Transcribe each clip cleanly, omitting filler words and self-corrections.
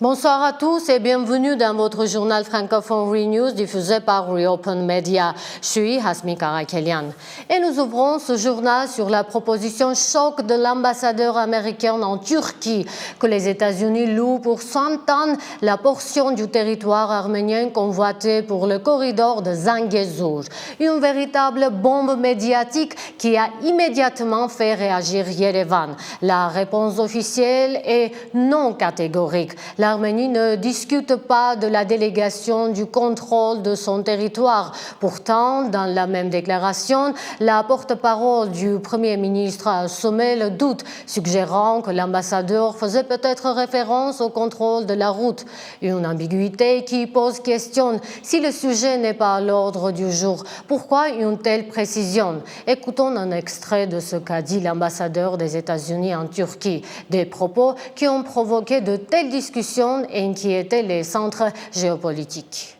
Bonsoir à tous et bienvenue dans votre journal francophone ReNews diffusé par Reopen Media. Je suis Hasmi Karakelian. Et nous ouvrons ce journal sur la proposition choc de l'ambassadeur américain en Turquie que les États-Unis louent pour 100 ans la portion du territoire arménien convoité pour le corridor de Zangezur. Une véritable bombe médiatique qui a immédiatement fait réagir Yerevan. La réponse officielle est non catégorique. L'Arménie ne discute pas de la délégation du contrôle de son territoire. Pourtant, dans la même déclaration, la porte-parole du Premier ministre a semé le doute, suggérant que l'ambassadeur faisait peut-être référence au contrôle de la route. Une ambiguïté qui pose question. Si le sujet n'est pas à l'ordre du jour, pourquoi une telle précision? Écoutons un extrait de ce qu'a dit l'ambassadeur des États-Unis en Turquie. Des propos qui ont provoqué de telles discussions et inquiétaient les centres géopolitiques.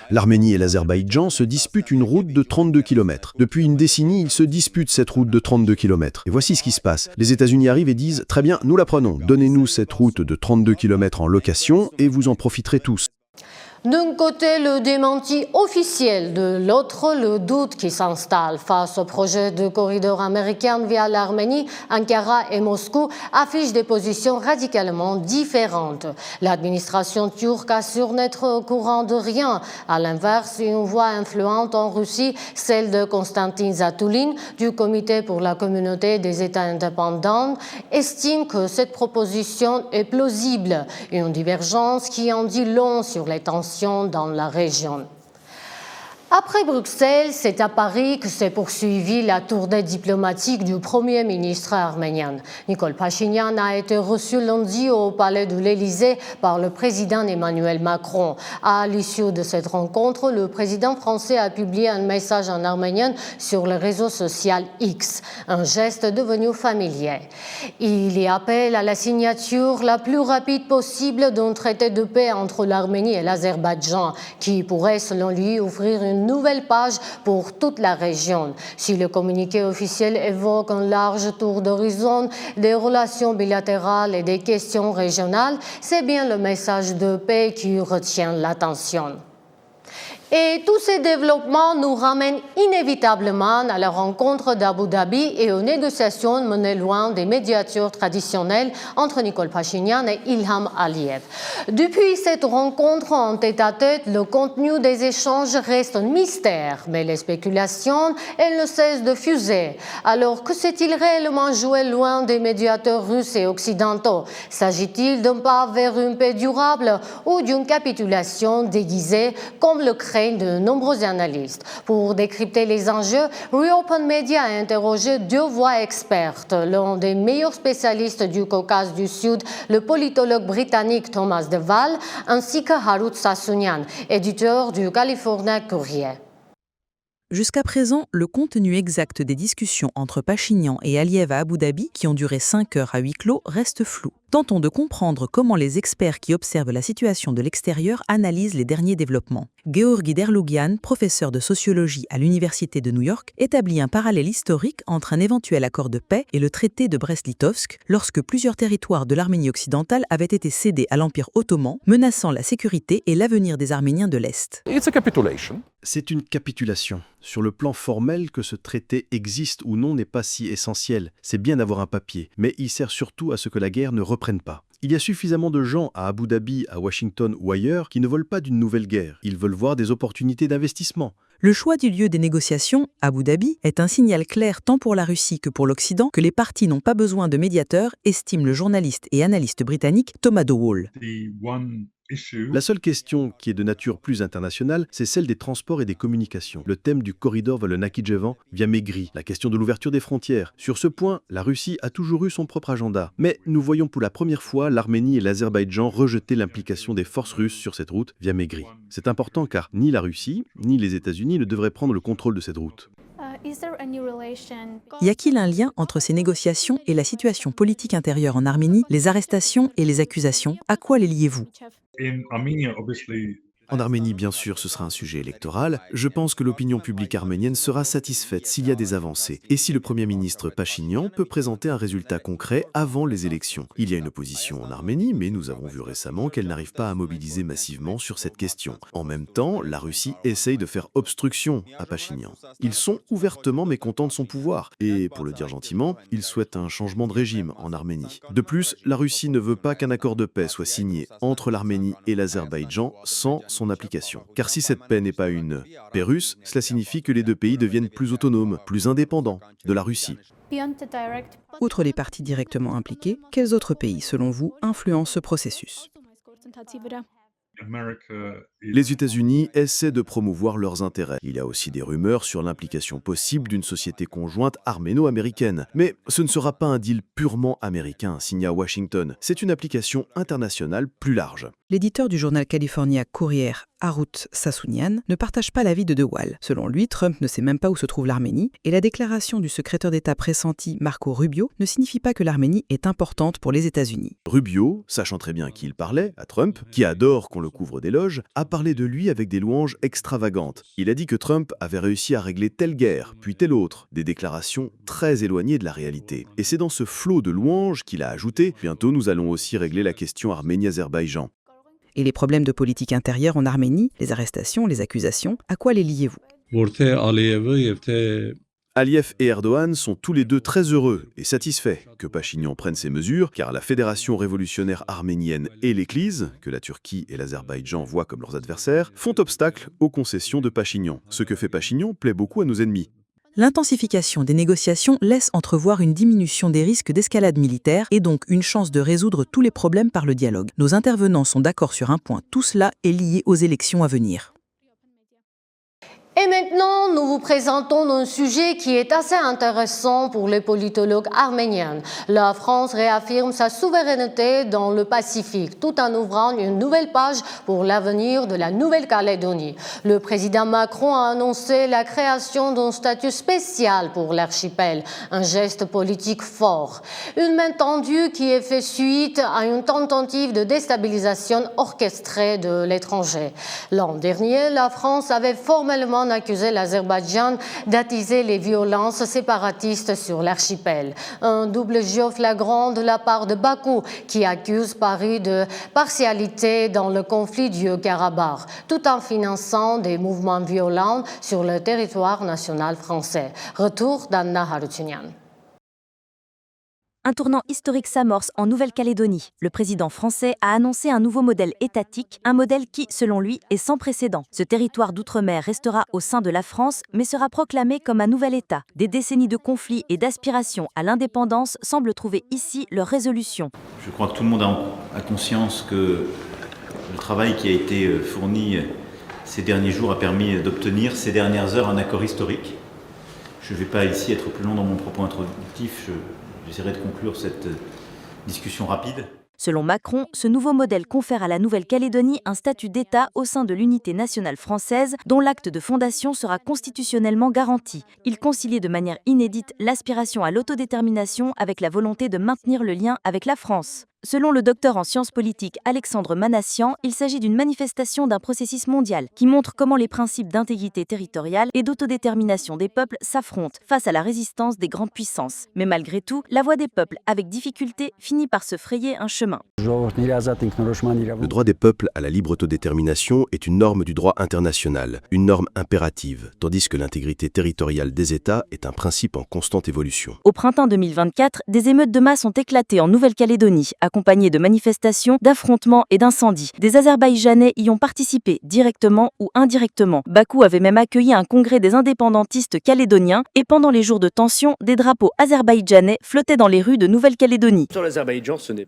L'Arménie et l'Azerbaïdjan se disputent une route de 32 km. Depuis une décennie, ils se disputent cette route de 32 km. Et voici ce qui se passe. Les États-Unis arrivent et disent « Très bien, nous la prenons. Donnez-nous cette route de 32 km en location et vous en profiterez tous. » D'un côté, le démenti officiel, de l'autre, le doute qui s'installe face au projet de corridor américain via l'Arménie. Ankara et Moscou affichent des positions radicalement différentes. L'administration turque assure n'être au courant de rien. À l'inverse, une voix influente en Russie, celle de Konstantin Zatulin, du Comité pour la communauté des États indépendants, estime que cette proposition est plausible. Une divergence qui en dit long sur les tensions dans la région. Après Bruxelles, c'est à Paris que s'est poursuivie la tournée diplomatique du Premier ministre arménien. Nikol Pachinian a été reçu lundi au palais de l'Élysée par le président Emmanuel Macron. À l'issue de cette rencontre, le président français a publié un message en arménien sur le réseau social X, un geste devenu familier. Il y appelle à la signature la plus rapide possible d'un traité de paix entre l'Arménie et l'Azerbaïdjan, qui pourrait, selon lui, ouvrir une nouvelle page pour toute la région. Si le communiqué officiel évoque un large tour d'horizon des relations bilatérales et des questions régionales, c'est bien le message de paix qui retient l'attention. Et tous ces développements nous ramènent inévitablement à la rencontre d'Abu Dhabi et aux négociations menées loin des médiateurs traditionnels entre Nikol Pachinian et Ilham Aliyev. Depuis cette rencontre en tête-à-tête, le contenu des échanges reste un mystère, mais les spéculations, elles ne cessent de fuser. Alors, que s'est-il réellement joué loin des médiateurs russes et occidentaux? S'agit-il d'un pas vers une paix durable ou d'une capitulation déguisée, comme le craignent de nombreux analystes? Pour décrypter les enjeux, Reopen Media a interrogé deux voix expertes. L'un des meilleurs spécialistes du Caucase du Sud, le politologue britannique Thomas De Waal, ainsi que Harut Sassounian, éditeur du California Courier. Jusqu'à présent, le contenu exact des discussions entre Pachinian et Aliyev à Abu Dhabi, qui ont duré 5 heures à huis clos, reste flou. Tentons de comprendre comment les experts qui observent la situation de l'extérieur analysent les derniers développements. Georgi Derlougian, professeur de sociologie à l'Université de New York, établit un parallèle historique entre un éventuel accord de paix et le traité de Brest-Litovsk, lorsque plusieurs territoires de l'Arménie occidentale avaient été cédés à l'Empire ottoman, menaçant la sécurité et l'avenir des Arméniens de l'Est. C'est une capitulation. Sur le plan formel, que ce traité existe ou non n'est pas si essentiel. C'est bien d'avoir un papier, mais il sert surtout à ce que la guerre ne reprenne pas. Il y a suffisamment de gens à Abu Dhabi, à Washington ou ailleurs qui ne veulent pas d'une nouvelle guerre. Ils veulent voir des opportunités d'investissement. Le choix du lieu des négociations, Abu Dhabi, est un signal clair tant pour la Russie que pour l'Occident que les parties n'ont pas besoin de médiateurs, estime le journaliste et analyste britannique Thomas De Waal. La seule question qui est de nature plus internationale, c'est celle des transports et des communications. Le thème du corridor vers le Nakhichevan via Maigri, la question de l'ouverture des frontières. Sur ce point, la Russie a toujours eu son propre agenda. Mais nous voyons pour la première fois l'Arménie et l'Azerbaïdjan rejeter l'implication des forces russes sur cette route via Maigri. C'est important car ni la Russie, ni les États-Unis ne devraient prendre le contrôle de cette route. Y a-t-il un lien entre ces négociations et la situation politique intérieure en Arménie, les arrestations et les accusations? À quoi les liez-vous? En Arménie, bien sûr, ce sera un sujet électoral. Je pense que l'opinion publique arménienne sera satisfaite s'il y a des avancées et si le Premier ministre Pachinian peut présenter un résultat concret avant les élections. Il y a une opposition en Arménie, mais nous avons vu récemment qu'elle n'arrive pas à mobiliser massivement sur cette question. En même temps, la Russie essaye de faire obstruction à Pachinian. Ils sont ouvertement mécontents de son pouvoir et, pour le dire gentiment, ils souhaitent un changement de régime en Arménie. De plus, la Russie ne veut pas qu'un accord de paix soit signé entre l'Arménie et l'Azerbaïdjan sans son application. Car si cette paix n'est pas une paix russe, cela signifie que les deux pays deviennent plus autonomes, plus indépendants de la Russie. Outre les parties directement impliquées, quels autres pays, selon vous, influencent ce processus ? Les États-Unis essaient de promouvoir leurs intérêts. Il y a aussi des rumeurs sur l'implication possible d'une société conjointe arméno-américaine. Mais ce ne sera pas un deal purement américain signé à Washington. C'est une application internationale plus large. L'éditeur du journal California Courier, Harut Sassounian, ne partage pas l'avis de De Waal. Selon lui, Trump ne sait même pas où se trouve l'Arménie, et la déclaration du secrétaire d'État pressenti Marco Rubio ne signifie pas que l'Arménie est importante pour les États-Unis. Rubio, sachant très bien qui il parlait, à Trump, qui adore qu'on le couvre d'éloges, a parlé de lui avec des louanges extravagantes. Il a dit que Trump avait réussi à régler telle guerre, puis telle autre, des déclarations très éloignées de la réalité. Et c'est dans ce flot de louanges qu'il a ajouté « Bientôt nous allons aussi régler la question Arménie-Azerbaïdjan ». Et les problèmes de politique intérieure en Arménie, les arrestations, les accusations, à quoi les liez-vous ? Aliyev et Erdogan sont tous les deux très heureux et satisfaits que Pachinian prenne ces mesures, car la Fédération révolutionnaire arménienne et l'Église, que la Turquie et l'Azerbaïdjan voient comme leurs adversaires, font obstacle aux concessions de Pachinian. Ce que fait Pachinian plaît beaucoup à nos ennemis. L'intensification des négociations laisse entrevoir une diminution des risques d'escalade militaire et donc une chance de résoudre tous les problèmes par le dialogue. Nos intervenants sont d'accord sur un point, tout cela est lié aux élections à venir. Et maintenant, nous vous présentons un sujet qui est assez intéressant pour les politologues arméniens. La France réaffirme sa souveraineté dans le Pacifique, tout en ouvrant une nouvelle page pour l'avenir de la Nouvelle-Calédonie. Le président Macron a annoncé la création d'un statut spécial pour l'archipel, un geste politique fort. Une main tendue qui est fait suite à une tentative de déstabilisation orchestrée de l'étranger. L'an dernier, la France avait formellement accusé l'Azerbaïdjan d'attiser les violences séparatistes sur l'archipel. Un double jeu flagrant de la part de Bakou qui accuse Paris de partialité dans le conflit du Haut-Karabakh, tout en finançant des mouvements violents sur le territoire national français. Retour d'Anna Harutyunyan. Un tournant historique s'amorce en Nouvelle-Calédonie. Le président français a annoncé un nouveau modèle étatique, un modèle qui, selon lui, est sans précédent. Ce territoire d'outre-mer restera au sein de la France, mais sera proclamé comme un nouvel État. Des décennies de conflits et d'aspiration à l'indépendance semblent trouver ici leur résolution. Je crois que tout le monde a conscience que le travail qui a été fourni ces derniers jours a permis d'obtenir ces dernières heures un accord historique. Je ne vais pas ici être plus long dans mon propos introductif. J'essaierai de conclure cette discussion rapide. Selon Macron, ce nouveau modèle confère à la Nouvelle-Calédonie un statut d'État au sein de l'unité nationale française dont l'acte de fondation sera constitutionnellement garanti. Il conciliait de manière inédite l'aspiration à l'autodétermination avec la volonté de maintenir le lien avec la France. Selon le docteur en sciences politiques Alexandre Manassian, il s'agit d'une manifestation d'un processus mondial qui montre comment les principes d'intégrité territoriale et d'autodétermination des peuples s'affrontent face à la résistance des grandes puissances. Mais malgré tout, la voix des peuples, avec difficulté, finit par se frayer un chemin. Le droit des peuples à la libre autodétermination est une norme du droit international, une norme impérative, tandis que l'intégrité territoriale des États est un principe en constante évolution. Au printemps 2024, des émeutes de masse ont éclaté en Nouvelle-Calédonie, accompagnées de manifestations, d'affrontements et d'incendies. Des Azerbaïdjanais y ont participé directement ou indirectement. Bakou avait même accueilli un congrès des indépendantistes calédoniens et pendant les jours de tension, des drapeaux azerbaïdjanais flottaient dans les rues de Nouvelle-Calédonie.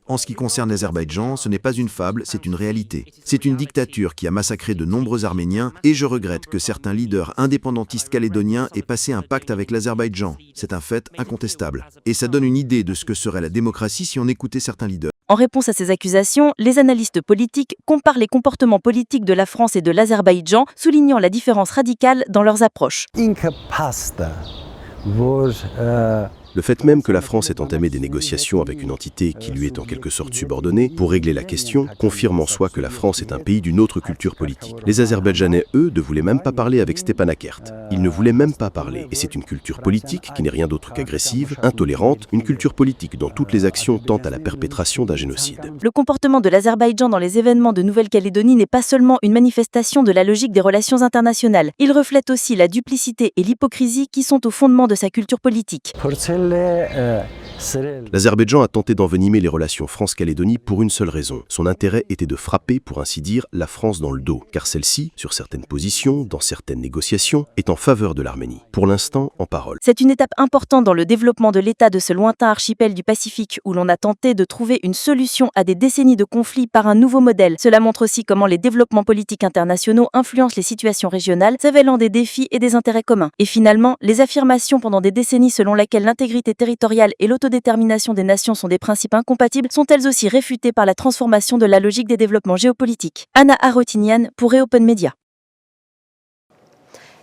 En ce qui concerne l'Azerbaïdjan, ce n'est pas une fable, c'est une réalité. C'est une dictature qui a massacré de nombreux Arméniens et je regrette que certains leaders indépendantistes calédoniens aient passé un pacte avec l'Azerbaïdjan. C'est un fait incontestable. Et ça donne une idée de ce que serait la démocratie si on écoutait certains leaders. En réponse à ces accusations, les analystes politiques comparent les comportements politiques de la France et de l'Azerbaïdjan, soulignant la différence radicale dans leurs approches. Le fait même que la France ait entamé des négociations avec une entité qui lui est en quelque sorte subordonnée pour régler la question confirme en soi que la France est un pays d'une autre culture politique. Les Azerbaïdjanais, eux, ne voulaient même pas parler avec Stepanakert. Ils ne voulaient même pas parler. Et c'est une culture politique qui n'est rien d'autre qu'agressive, intolérante, une culture politique dont toutes les actions tentent à la perpétration d'un génocide. Le comportement de l'Azerbaïdjan dans les événements de Nouvelle-Calédonie n'est pas seulement une manifestation de la logique des relations internationales. Il reflète aussi la duplicité et l'hypocrisie qui sont au fondement de sa culture politique. L'Azerbaïdjan a tenté d'envenimer les relations France-Calédonie pour une seule raison. Son intérêt était de frapper, pour ainsi dire, la France dans le dos, car celle-ci, sur certaines positions, dans certaines négociations, est en faveur de l'Arménie. Pour l'instant, en parole. C'est une étape importante dans le développement de l'État de ce lointain archipel du Pacifique où l'on a tenté de trouver une solution à des décennies de conflits par un nouveau modèle. Cela montre aussi comment les développements politiques internationaux influencent les situations régionales, s'avélant des défis et des intérêts communs. Et finalement, les affirmations pendant des décennies selon lesquelles l'intégrité territoriale et l'autodétermination des nations sont des principes incompatibles sont elles aussi réfutées par la transformation de la logique des développements géopolitiques. Anna Arotinian pour Reopen Media.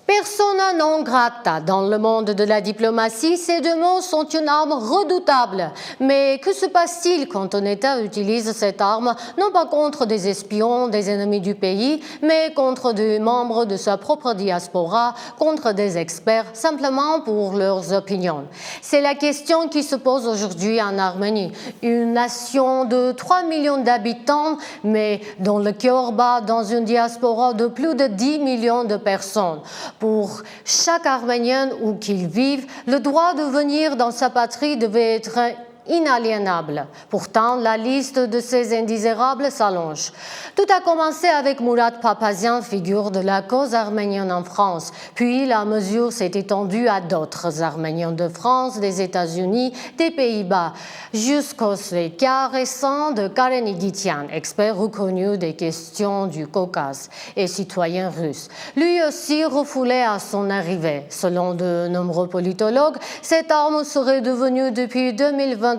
Persona non grata dans le monde de la diplomatie, ces deux mots sont une arme redoutable. Mais que se passe-t-il quand un État utilise cette arme, non pas contre des espions, des ennemis du pays, mais contre des membres de sa propre diaspora, contre des experts, simplement pour leurs opinions? C'est la question qui se pose aujourd'hui en Arménie. Une nation de 3 millions d'habitants, mais dont le cœur bat dans une diaspora de plus de 10 millions de personnes. Pour chaque Arménien où qu'il vive, le droit de venir dans sa patrie devait être inaliénable. Pourtant, la liste de ces indésirables s'allonge. Tout a commencé avec Mourad Papazian, figure de la cause arménienne en France. Puis la mesure s'est étendue à d'autres Arméniens de France, des États-Unis, des Pays-Bas, jusqu'au cas récent de Karen Igitian, expert reconnu des questions du Caucase et citoyen russe. Lui aussi refoulé à son arrivée. Selon de nombreux politologues, cette arme serait devenue depuis 2023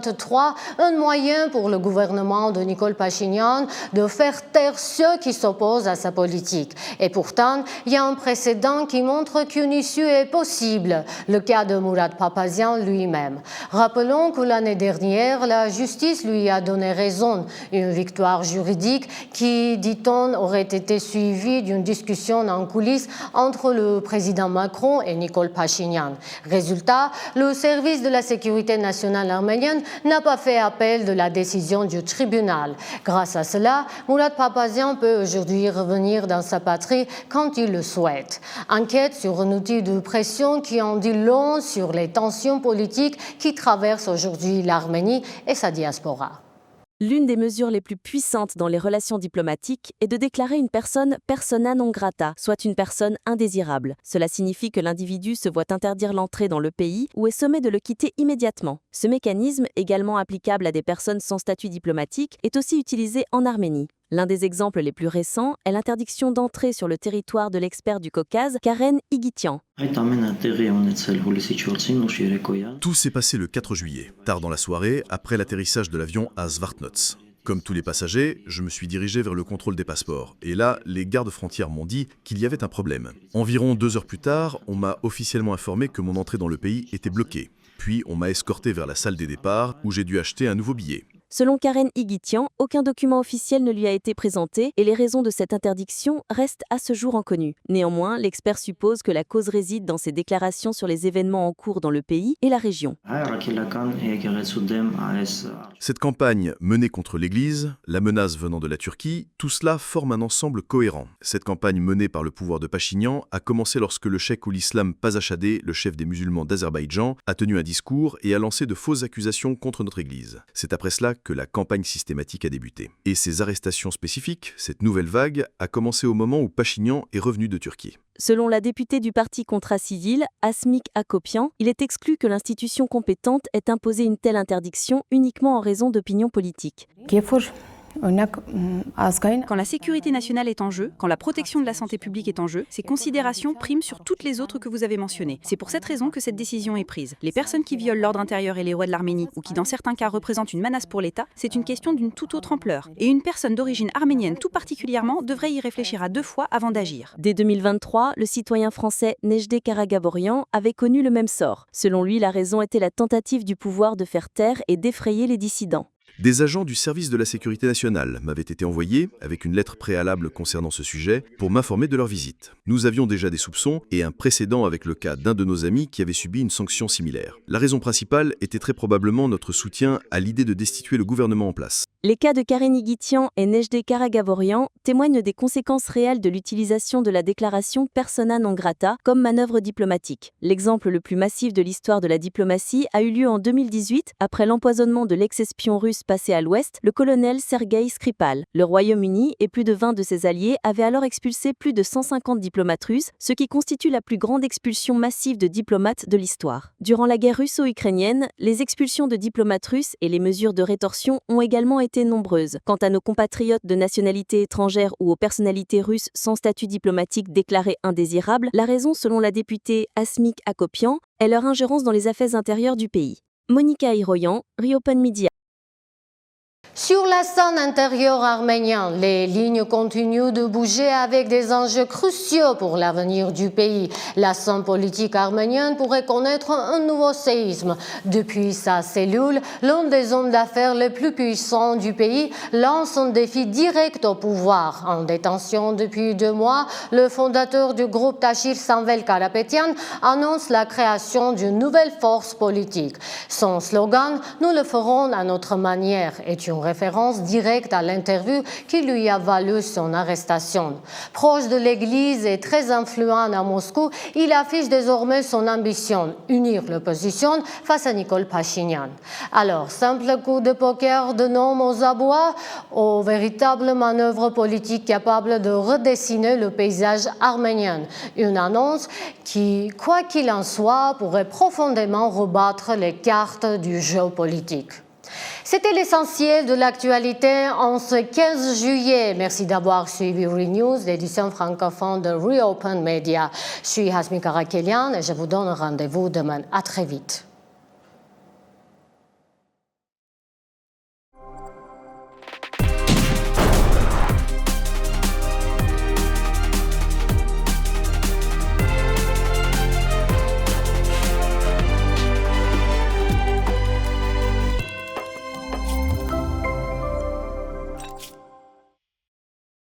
un moyen pour le gouvernement de Nicole Pachinian de faire taire ceux qui s'opposent à sa politique. Et pourtant, il y a un précédent qui montre qu'une issue est possible, le cas de Mourad Papazian lui-même. Rappelons que l'année dernière, la justice lui a donné raison, une victoire juridique qui, dit-on, aurait été suivie d'une discussion en coulisses entre le président Macron et Nicole Pachinian. Résultat, le service de la sécurité nationale arménienne n'a pas fait appel de la décision du tribunal. Grâce à cela, Mourad Papazian peut aujourd'hui revenir dans sa patrie quand il le souhaite. Enquête sur un outil de pression qui en dit long sur les tensions politiques qui traversent aujourd'hui l'Arménie et sa diaspora. L'une des mesures les plus puissantes dans les relations diplomatiques est de déclarer une personne persona non grata, soit une personne indésirable. Cela signifie que l'individu se voit interdire l'entrée dans le pays ou est sommé de le quitter immédiatement. Ce mécanisme, également applicable à des personnes sans statut diplomatique, est aussi utilisé en Arménie. L'un des exemples les plus récents est l'interdiction d'entrée sur le territoire de l'expert du Caucase, Karen Igitian. Tout s'est passé le 4 juillet, tard dans la soirée, après l'atterrissage de l'avion à Zvartnots. Comme tous les passagers, je me suis dirigé vers le contrôle des passeports. Et là, les gardes frontières m'ont dit qu'il y avait un problème. Environ 2 heures plus tard, on m'a officiellement informé que mon entrée dans le pays était bloquée. Puis on m'a escorté vers la salle des départs où j'ai dû acheter un nouveau billet. Selon Karen Igitian, aucun document officiel ne lui a été présenté et les raisons de cette interdiction restent à ce jour inconnues. Néanmoins, l'expert suppose que la cause réside dans ses déclarations sur les événements en cours dans le pays et la région. Cette campagne menée contre l'Église, la menace venant de la Turquie, tout cela forme un ensemble cohérent. Cette campagne menée par le pouvoir de Pachinian a commencé lorsque le cheikh Islam Pasachadeh, le chef des musulmans d'Azerbaïdjan, a tenu un discours et a lancé de fausses accusations contre notre Église. C'est après cela que la campagne systématique a débuté. Et ces arrestations spécifiques, cette nouvelle vague, a commencé au moment où Pachinian est revenu de Turquie. Selon la députée du parti Contrat Civil, Asmik Akopian, il est exclu que l'institution compétente ait imposé une telle interdiction uniquement en raison d'opinions politiques. Quand la sécurité nationale est en jeu, quand la protection de la santé publique est en jeu, ces considérations priment sur toutes les autres que vous avez mentionnées. C'est pour cette raison que cette décision est prise. Les personnes qui violent l'ordre intérieur et les lois de l'Arménie, ou qui dans certains cas représentent une menace pour l'État, c'est une question d'une toute autre ampleur. Et une personne d'origine arménienne tout particulièrement devrait y réfléchir à 2 fois avant d'agir. Dès 2023, le citoyen français Nejde Karagaborian avait connu le même sort. Selon lui, la raison était la tentative du pouvoir de faire taire et d'effrayer les dissidents. Des agents du service de la sécurité nationale m'avaient été envoyés, avec une lettre préalable concernant ce sujet, pour m'informer de leur visite. Nous avions déjà des soupçons et un précédent avec le cas d'un de nos amis qui avait subi une sanction similaire. La raison principale était très probablement notre soutien à l'idée de destituer le gouvernement en place. Les cas de Karen Igitian et Nejde Karagaborian témoignent des conséquences réelles de l'utilisation de la déclaration persona non grata comme manœuvre diplomatique. L'exemple le plus massif de l'histoire de la diplomatie a eu lieu en 2018 après l'empoisonnement de l'ex-espion russe passé à l'Ouest, le colonel Sergueï Skripal. Le Royaume-Uni et plus de 20 de ses alliés avaient alors expulsé plus de 150 diplomates russes, ce qui constitue la plus grande expulsion massive de diplomates de l'histoire. Durant la guerre russo-ukrainienne, les expulsions de diplomates russes et les mesures de rétorsion ont également été nombreuses. Quant à nos compatriotes de nationalité étrangère ou aux personnalités russes sans statut diplomatique déclarées indésirables, la raison, selon la députée Asmik Akopian, est leur ingérence dans les affaires intérieures du pays. Monica Hiroyan, Reopen Media. Sur la scène intérieure arménienne, les lignes continuent de bouger avec des enjeux cruciaux pour l'avenir du pays. La scène politique arménienne pourrait connaître un nouveau séisme. Depuis sa cellule, l'un des hommes d'affaires les plus puissants du pays lance un défi direct au pouvoir. En détention depuis 2 mois, le fondateur du groupe Tachir Samvel Karapetyan annonce la création d'une nouvelle force politique. Son slogan « Nous le ferons à notre manière » est une référence directe à l'interview qui lui a valu son arrestation. Proche de l'Église et très influent à Moscou, il affiche désormais son ambition, unir l'opposition face à Nicole Pachinian. Alors, simple coup de poker de nom aux abois, aux véritables manœuvres politiques capables de redessiner le paysage arménien. Une annonce qui, quoi qu'il en soit, pourrait profondément rebattre les cartes du jeu politique. C'était l'essentiel de l'actualité en ce 15 juillet. Merci d'avoir suivi ReNews, l'édition francophone de Reopen Media. Je suis Hasmi Karakelian et je vous donne rendez-vous demain. À très vite.